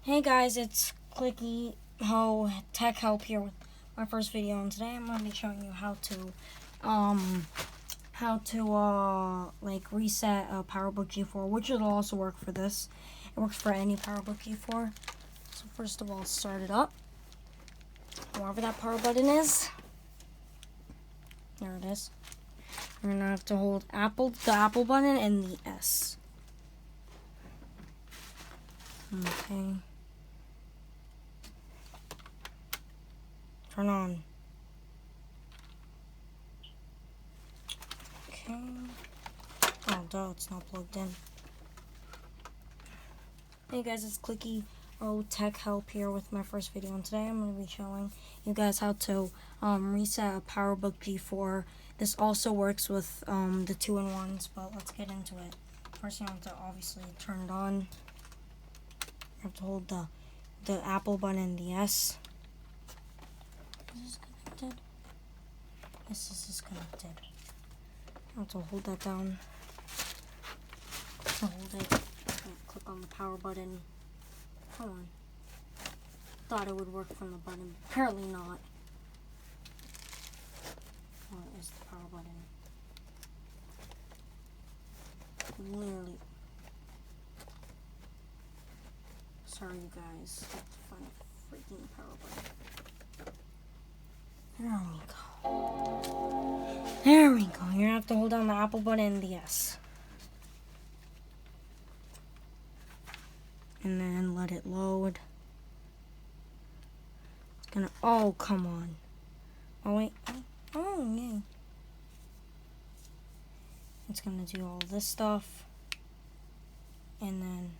Hey guys, it's Clicky Ho Tech Help here with my first video, and today I'm gonna be showing you how to like reset a PowerBook G4, which will also work for this. It works for any PowerBook G4. So first of all, start it up. Wherever that power button is, there it is. You're gonna have to hold the Apple button and the S. Okay. Turn on. Okay. Oh, duh, it's not plugged in. Hey guys, it's Clicky Tech Help here with my first video, and today I'm going to be showing you guys how to reset a PowerBook G4. This also works with the 2-in-1s, but let's get into it. First, you have to obviously turn it on. You have to hold the Apple button and the S. Is this connected? Yes, this is connected. I have to hold that down. Hold it. Click on the power button. Come on. Thought it would work from the button. Apparently not. What is the power button? Literally. Sorry, you guys. I have to find a freaking power button. There we go. There we go. You're gonna have to hold down the Apple button and the S. And then let it load. It's gonna, oh, come on. Oh, wait. Oh, yeah. It's gonna do all this stuff. And then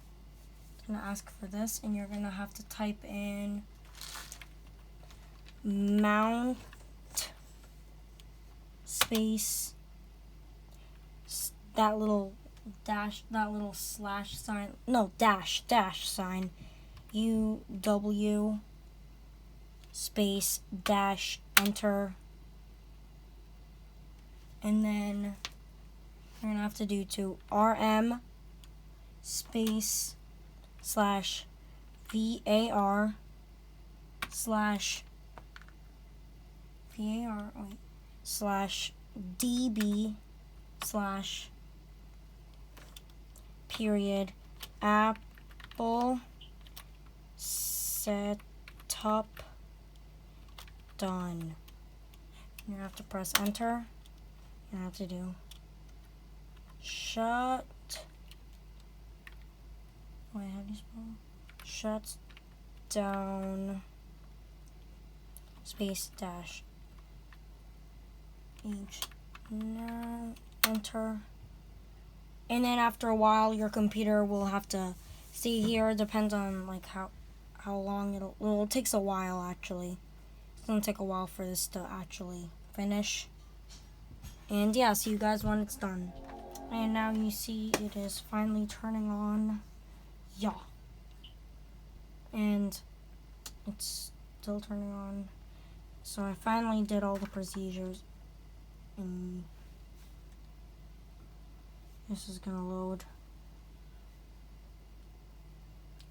it's gonna ask for this, and you're gonna have to type in mount space that little slash sign, no, dash sign, UW space dash enter, and then you're gonna have to do to RM space slash VAR slash DB slash period Apple setup done. You have to press enter. You have to do shut. Wait, how do you spell? Shuts down space dash H. Now enter. And then after a while, your computer will have to see here. It depends on like how long it takes a while actually. It's gonna take a while for this to actually finish. And yeah, see you guys when it's done. And now you see it is finally turning on. Yeah. And it's still turning on. So I finally did all the procedures. And this is gonna load.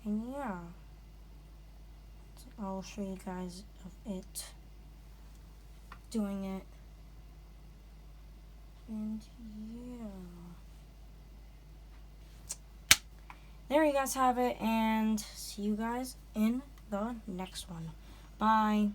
And yeah. I'll show you guys of it doing it. And yeah. There you guys have it, and see you guys in the next one. Bye.